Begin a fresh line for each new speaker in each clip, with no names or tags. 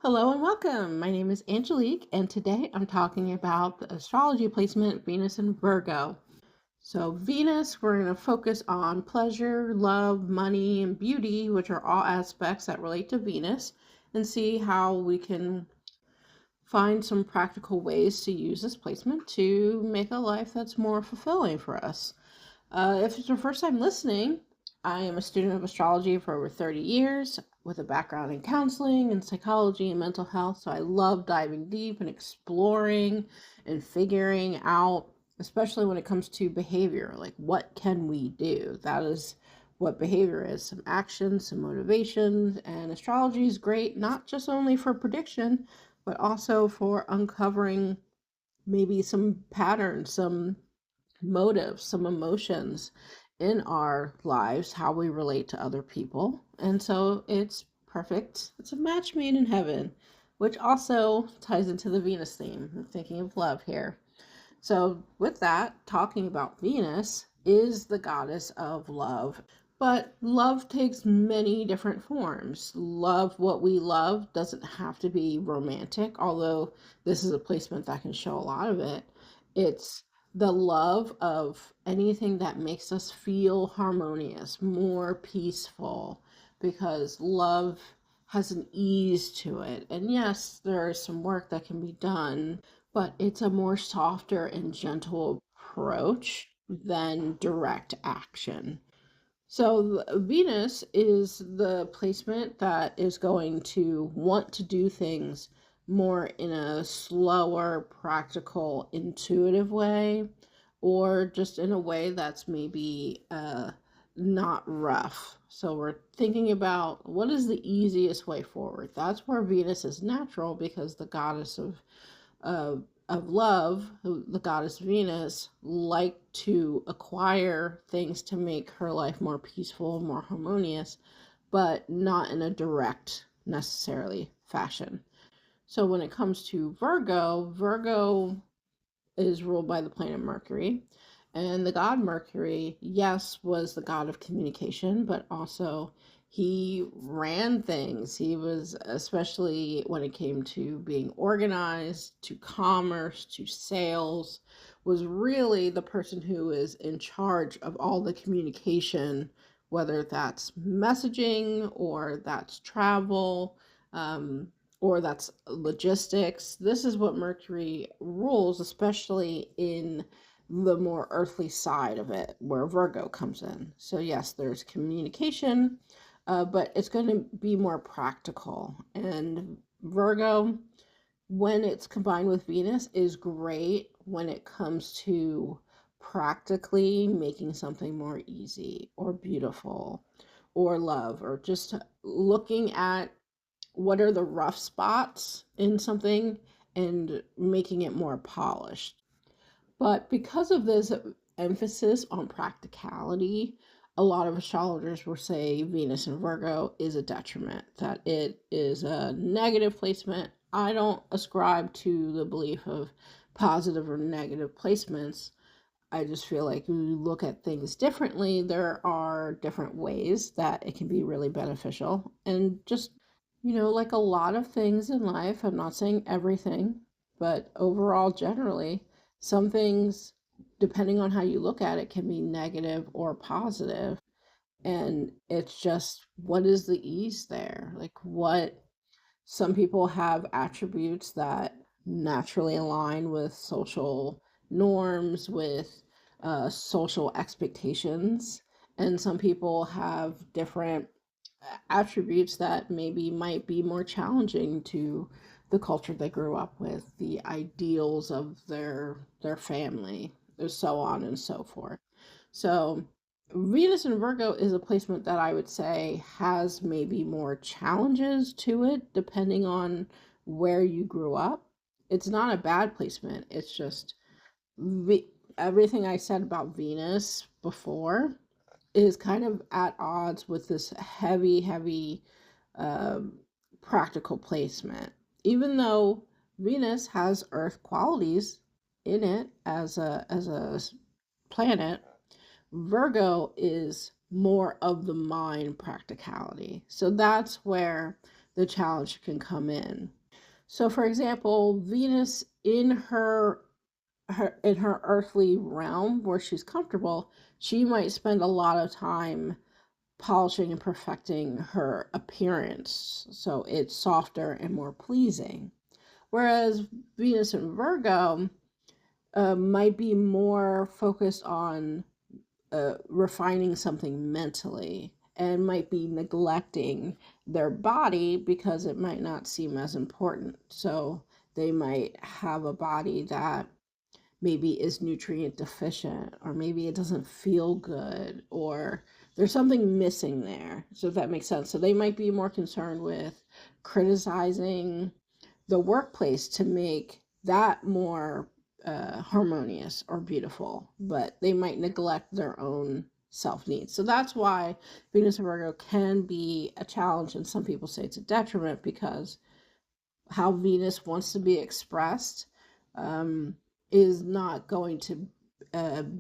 Hello and welcome. My name is Angelique, and today I'm talking about the astrology placement Venus in Virgo. So, Venus, we're going to focus on pleasure, love, money, and beauty, which are all aspects that relate to Venus, and see how we can find some practical ways to use this placement to make a life that's more fulfilling for us. If it's your first time listening, I am a student of astrology for over 30 years with a background in counseling and psychology and mental health. So I love diving deep and exploring and figuring out, especially when it comes to behavior, like what can we do? That is what behavior is, some actions, some motivations, and astrology is great, not just only for prediction, but also for uncovering maybe some patterns, some motives, some emotions in our lives, how we relate to other people. And so it's perfect. It's a match made in heaven, which also ties into the Venus theme. I'm thinking of love here. So, with that, talking about Venus is the goddess of love. But love takes many different forms. Love what we love doesn't have to be romantic, although this is a placement that can show a lot of it. It's the love of anything that makes us feel harmonious, more peaceful, because love has an ease to it. And yes, there is some work that can be done, but it's a more softer and gentle approach than direct action. So Venus is the placement that is going to want to do things more in a slower, practical, intuitive way, or just in a way that's maybe not rough. So we're thinking about what is the easiest way forward. That's where Venus is natural because the goddess of of love, the goddess Venus, liked to acquire things to make her life more peaceful, more harmonious, but not in a direct, necessarily fashion. So when it comes to Virgo, Virgo is ruled by the planet Mercury. And the god Mercury, yes, was the god of communication, but also he ran things. He was, especially when it came to being organized, to commerce, to sales, was really the person who is in charge of all the communication, whether that's messaging or that's travel. Or that's logistics. This is what Mercury rules, especially in the more earthly side of it, where Virgo comes in. So, yes, there's communication, but it's going to be more practical. And Virgo, when it's combined with Venus, is great when it comes to practically making something more easy or beautiful or love, or just looking at what are the rough spots in something and making it more polished. But because of this emphasis on practicality, a lot of astrologers will say Venus in Virgo is a detriment, that it is a negative placement. I don't ascribe to the belief of positive or negative placements. I just feel like when you look at things differently, there are different ways that it can be really beneficial. And just, like a lot of things in life, I'm not saying everything, but overall, generally, some things, depending on how you look at it, can be negative or positive. And it's just, what is the ease there? Like, some people have attributes that naturally align with social norms, with social expectations, and some people have different attributes that maybe might be more challenging to the culture they grew up with, the ideals of their family, and so on and so forth. So Venus in Virgo is a placement that I would say has maybe more challenges to it depending on where you grew up. It's not a bad placement. It's just everything I said about Venus before is kind of at odds with this heavy, heavy um, practical placement. Even though Venus has Earth qualities in it as a planet, Virgo is more of the mind practicality. So that's where the challenge can come in. So, for example, Venus in her earthly realm where she's comfortable, she might spend a lot of time polishing and perfecting her appearance so it's softer and more pleasing. Whereas Venus in Virgo might be more focused on refining something mentally and might be neglecting their body because it might not seem as important. So they might have a body that maybe is nutrient deficient, or maybe it doesn't feel good, or there's something missing there. So if that makes sense. So they might be more concerned with criticizing the workplace to make that more harmonious or beautiful, but they might neglect their own self needs. So that's why Venus and Virgo can be a challenge, and some people say it's a detriment because how Venus wants to be expressed um, is not going to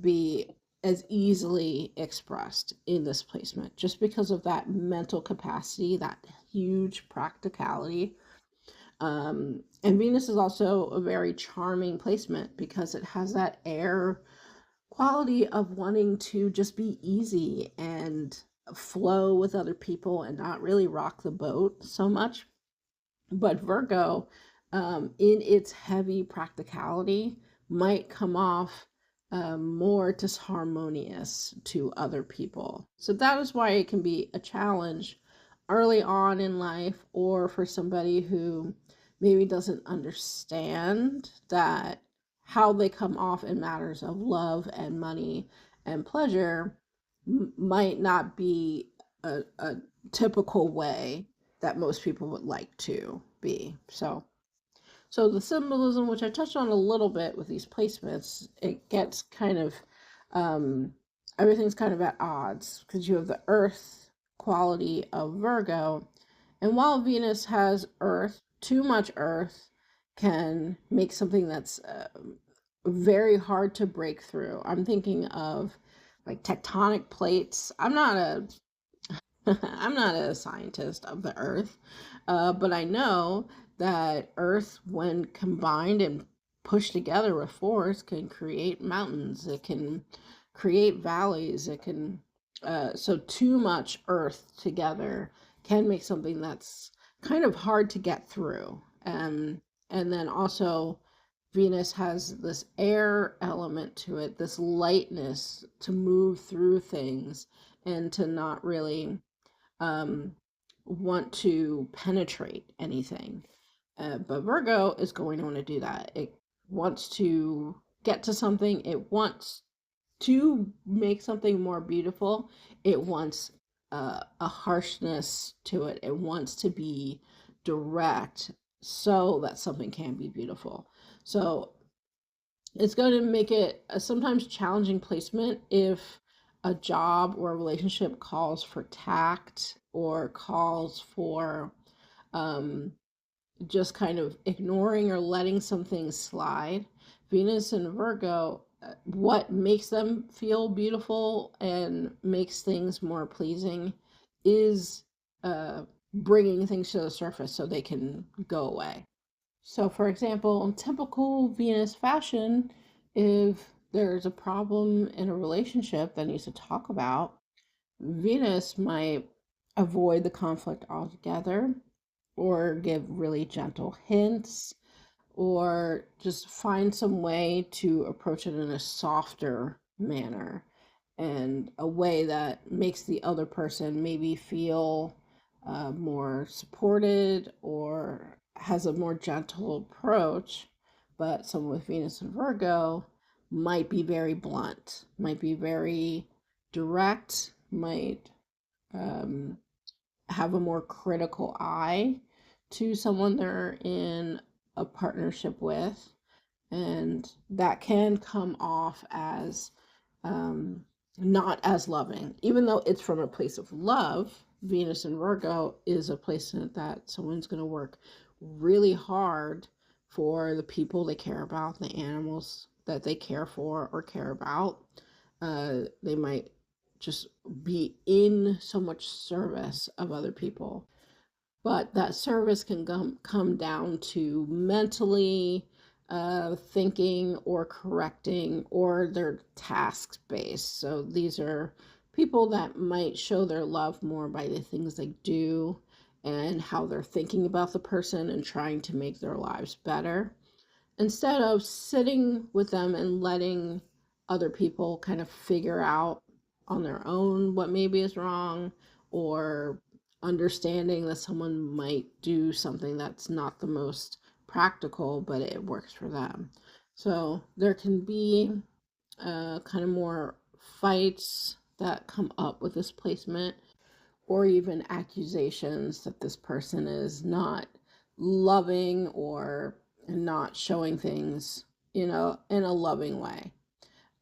be as easily expressed in this placement just because of that mental capacity, that huge practicality. And Venus is also a very charming placement because it has that air quality of wanting to just be easy and flow with other people and not really rock the boat so much. But Virgo, in its heavy practicality, might come off more disharmonious to other people. So that is why it can be a challenge early on in life, or for somebody who maybe doesn't understand that how they come off in matters of love and money and pleasure might not be a typical way that most people would like to be. So the symbolism, which I touched on a little bit with these placements, it gets kind of everything's kind of at odds because you have the earth quality of Virgo, and while Venus has earth, too much earth can make something that's very hard to break through. I'm thinking of like tectonic plates. I'm not a scientist of the earth, but I know that earth, when combined and pushed together with force, can create mountains. It can create valleys. It can, so too much earth together can make something that's kind of hard to get through. And then also, Venus has this air element to it, this lightness to move through things and to not really um, want to penetrate anything. But Virgo is going to want to do that. It wants to get to something, it wants to make something more beautiful. It wants a harshness to it, it wants to be direct so that something can be beautiful. So it's going to make it a sometimes challenging placement if a job or a relationship calls for tact or calls for um, just kind of ignoring or letting some things slide. Venus and Virgo, what makes them feel beautiful and makes things more pleasing is bringing things to the surface so they can go away. So, for example, in typical Venus fashion, if there's a problem in a relationship that needs to talk about, Venus might avoid the conflict altogether or give really gentle hints or just find some way to approach it in a softer manner and a way that makes the other person maybe feel more supported or has a more gentle approach. But someone with Venus and Virgo might be very blunt, might be very direct, might um, have a more critical eye to someone they're in a partnership with, and that can come off as um, not as loving, even though it's from a place of love. Venus and Virgo is a place that someone's going to work really hard for the people they care about, the animals that they care for or care about. They might just be in so much service of other people. but that service can come down to mentally thinking or correcting, or they're task based. So these are people that might show their love more by the things they do and how they're thinking about the person and trying to make their lives better, instead of sitting with them and letting other people kind of figure out on their own what maybe is wrong, or understanding that someone might do something that's not the most practical, but it works for them. So there can be kind of more fights that come up with this placement, or even accusations that this person is not loving or not showing things, in a loving way.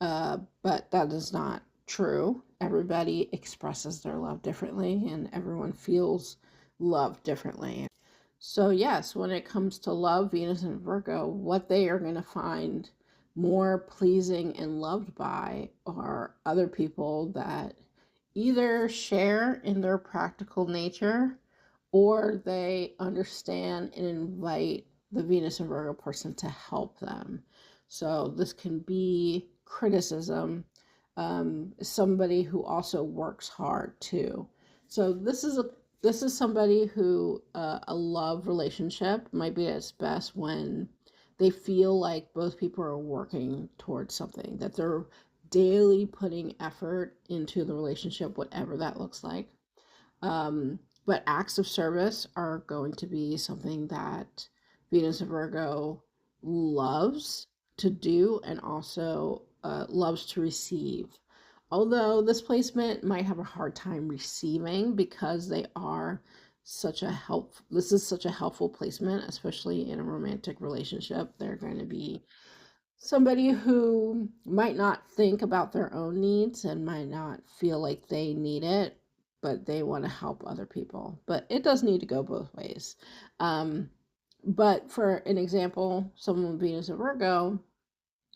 But that is not true. Everybody expresses their love differently, and everyone feels love differently. So, yes, when it comes to love, Venus and Virgo, what they are going to find more pleasing and loved by are other people that either share in their practical nature, or they understand and invite the Venus and Virgo person to help them. So this can be criticism, somebody who also works hard too. So this is somebody who a love relationship might be at its best when they feel like both people are working towards something, that they're daily putting effort into the relationship, whatever that looks like. But acts of service are going to be something that Venus and Virgo loves to do, and also loves to receive. Although this placement might have a hard time receiving, because they are this is such a helpful placement, especially in a romantic relationship. They're going to be somebody who might not think about their own needs and might not feel like they need it, but they want to help other people. But it does need to go both ways. Um, but for an example, someone with Venus and Virgo,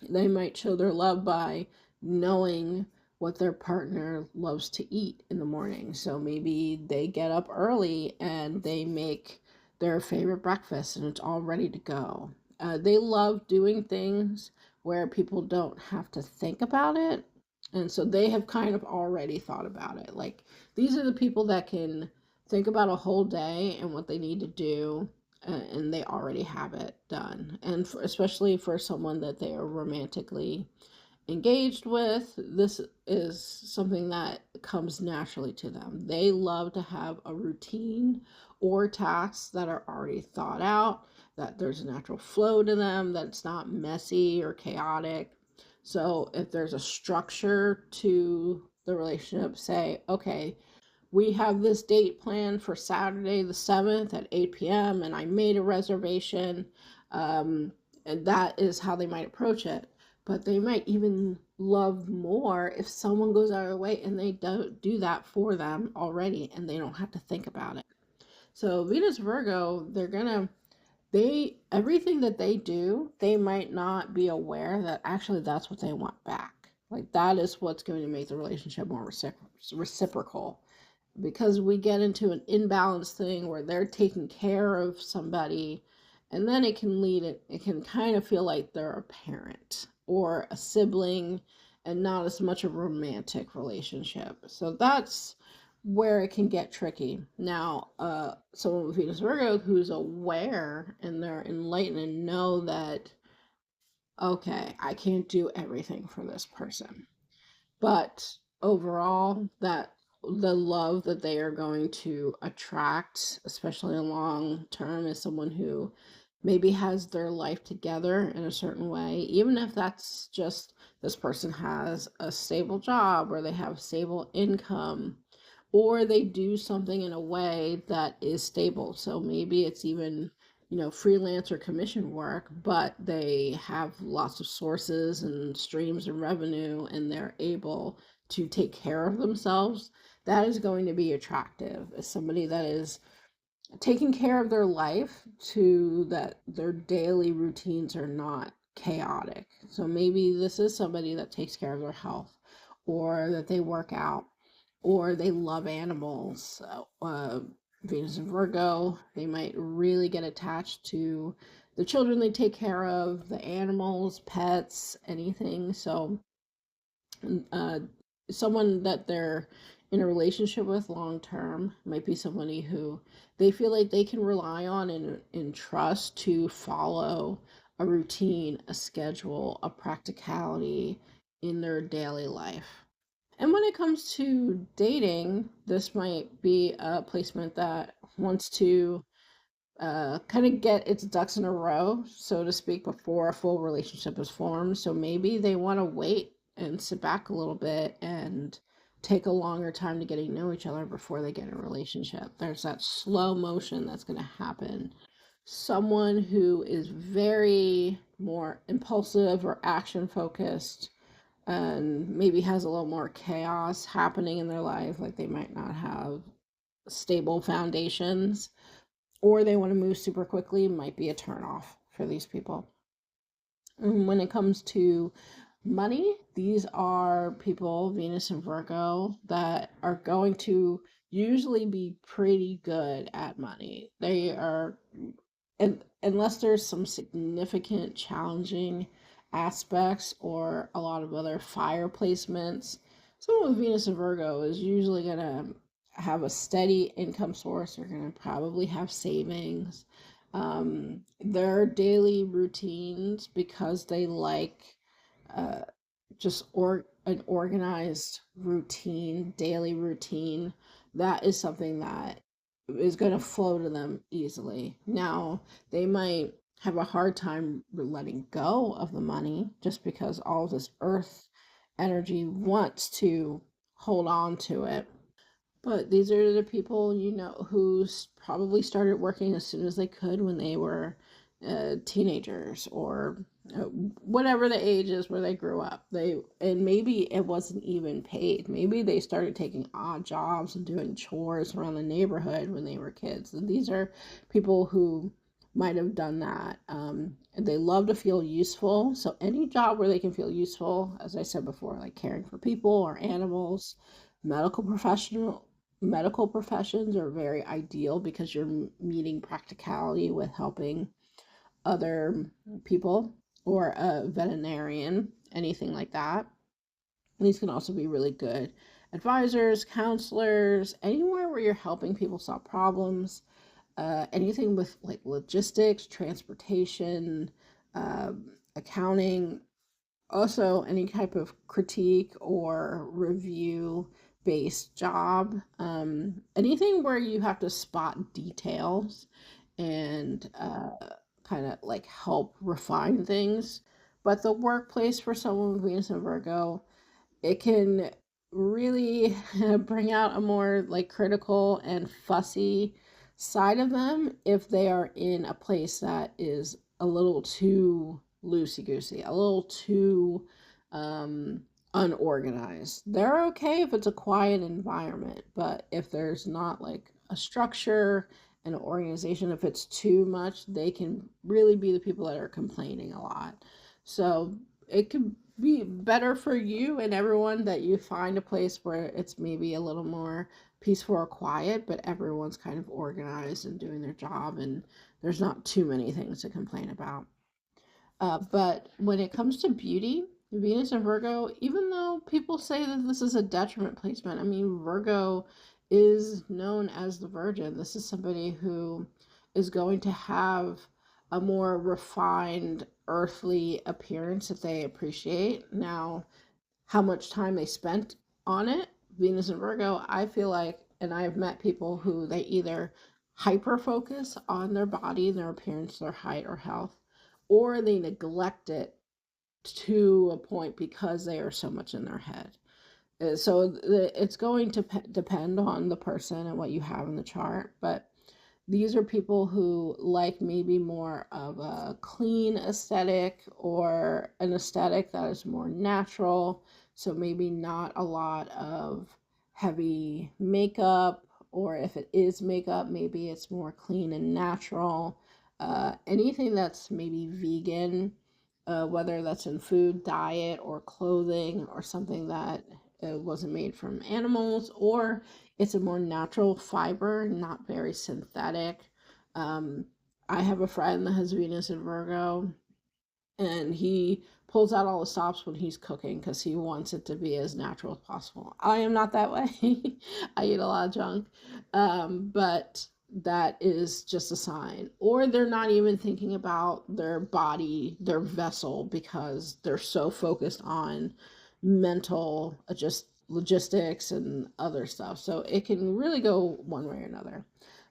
they might show their love by knowing what their partner loves to eat in the morning. So maybe they get up early and they make their favorite breakfast and it's all ready to go. They love doing things where people don't have to think about it. And so they have kind of already thought about it. Like, these are the people that can think about a whole day and what they need to do, and they already have it done. And especially for someone that they are romantically engaged with, this is something that comes naturally to them. They love to have a routine or tasks that are already thought out, that there's a natural flow to them, that it's not messy or chaotic. So if there's a structure to the relationship, say, okay, we have this date planned for Saturday the 7th at 8 p.m., and I made a reservation. And that is how they might approach it. But they might even love more if someone goes out of the way and they don't do that for them already, and they don't have to think about it. So Venus Virgo, everything that they do, they might not be aware that actually that's what they want back. Like, that is what's going to make the relationship more reciprocal, because we get into an imbalanced thing where they're taking care of somebody, and then it can kind of feel like they're a parent or a sibling, and not as much a romantic relationship. So that's where it can get tricky. Now, someone with Venus Virgo who's aware and they're enlightened and know that, okay, I can't do everything for this person, but overall, that the love that they are going to attract, especially in long term, is someone who maybe has their life together in a certain way, even if that's just this person has a stable job, or they have stable income, or they do something in a way that is stable. So maybe it's even, freelance or commission work, but they have lots of sources and streams of revenue, and they're able to take care of themselves. That is going to be attractive as somebody that is taking care of their life, to that their daily routines are not chaotic. So maybe this is somebody that takes care of their health, or that they work out, or they love animals, Venus and Virgo, they might really get attached to the children they take care of, the animals, pets, anything. So, uh, someone that they're in a relationship with long term might be somebody who they feel like they can rely on and trust to follow a routine, a schedule, a practicality in their daily life. And when it comes to dating, this might be a placement that wants to kind of get its ducks in a row, so to speak, before a full relationship is formed. So maybe they want to wait and sit back a little bit and take a longer time to getting to know each other before they get in a relationship. There's that slow motion that's going to happen. Someone who is very more impulsive or action focused and maybe has a little more chaos happening in their life, like they might not have stable foundations or they want to move super quickly, might be a turnoff for these people. And when it comes to money, these are people, Venus and Virgo, that are going to usually be pretty good at money. They are, and unless there's some significant challenging aspects or a lot of other fire placements, someone with Venus and Virgo is usually going to have a steady income source. They're going to probably have savings. Their daily routines, because they like uh, just an organized routine, daily routine, that is something that is going to flow to them easily. Now, they might have a hard time letting go of the money just because all this earth energy wants to hold on to it. But these are the people, who probably started working as soon as they could when they were teenagers or whatever the age is where they grew up. And maybe it wasn't even paid. Maybe they started taking odd jobs and doing chores around the neighborhood when they were kids. And these are people who might have done that. And they love to feel useful. So any job where they can feel useful, as I said before, like caring for people or animals, medical professional medical professions are very ideal because you're meeting practicality with helping other people, or a veterinarian, anything like that. And these can also be really good advisors, counselors, anywhere where you're helping people solve problems, anything with like logistics, transportation, accounting, also any type of critique or review based job, anything where you have to spot details and kind of like help refine things. But the workplace for someone with Venus and Virgo, it can really bring out a more like critical and fussy side of them if they are in a place that is a little too loosey goosey, a little too um, unorganized. They're okay if it's a quiet environment, but if there's not like a structure and an organization, if it's too much, they can really be the people that are complaining a lot. So it could be better for you and everyone that you find a place where it's maybe a little more peaceful or quiet, but everyone's kind of organized and doing their job, and there's not too many things to complain about. But when it comes to beauty, Venus and Virgo, even though people say that this is a detriment placement, I mean, Virgo is known as the Virgin. This is somebody who is going to have a more refined earthly appearance that they appreciate. Now, how much time they spent on it, Venus and Virgo, I feel like, and I have met people who they either hyper focus on their body, their appearance, their height or health, or they neglect it to a point because they are so much in their head. So it's going to depend on the person and what you have in the chart, but these are people who like maybe more of a clean aesthetic or an aesthetic that is more natural. So maybe not a lot of heavy makeup, or if it is makeup, maybe it's more clean and natural. Anything that's maybe vegan, whether that's in food, diet, or clothing, or something that it wasn't made from animals, or it's a more natural fiber, not very synthetic. Um, I have a friend that has Venus in Virgo, and he pulls out all the stops when he's cooking because he wants it to be as natural as possible. I am not that way. I eat a lot of junk, but that is just a sign. Or they're not even thinking about their body, their vessel, because they're so focused on mental, just logistics and other stuff. So it can really go one way or another.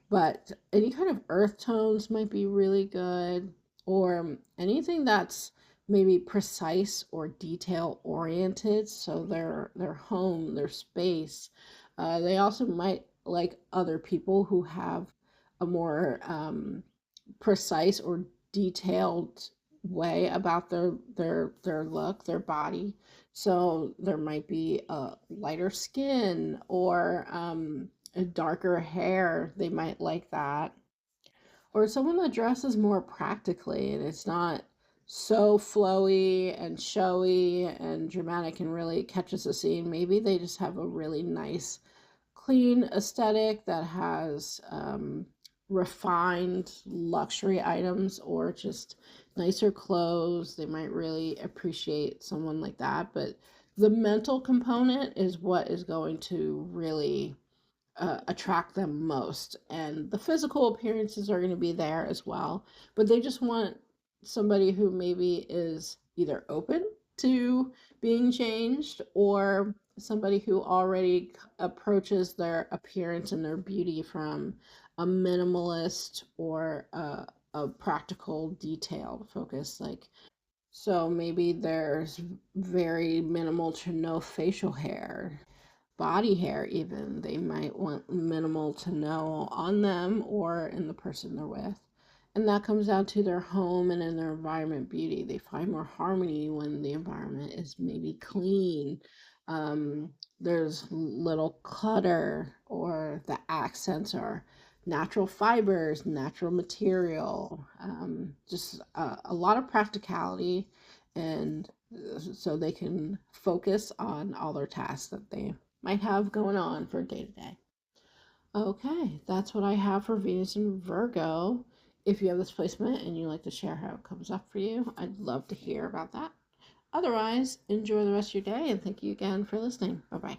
But any kind of earth tones might be really good, or anything that's maybe precise or detail oriented. So their home, their space. They also might like other people who have a more precise or detailed way about their look, their body. So there might be a lighter skin, or a darker hair. They might like that. Or someone that dresses more practically and it's not so flowy and showy and dramatic and really catches the scene. Maybe they just have a really nice, clean aesthetic that has refined luxury items, or just nicer clothes. They might really appreciate someone like that. But the mental component is what is going to really attract them most. And the physical appearances are going to be there as well. But they just want somebody who maybe is either open to being changed, or somebody who already approaches their appearance and their beauty from a minimalist or a practical detail focus. Like, so maybe there's very minimal to no facial hair, body hair. Even they might want minimal to no on them or in the person they're with. And that comes down to their home and in their environment beauty. They find more harmony when the environment is maybe clean. There's little clutter, or the accents are natural fibers, natural material, just a lot of practicality. And so they can focus on all their tasks that they might have going on for day to day. Okay, that's what I have for Venus and Virgo. If you have this placement and you like to share how it comes up for you, I'd love to hear about that. Otherwise, enjoy the rest of your day, and thank you again for listening. Bye bye.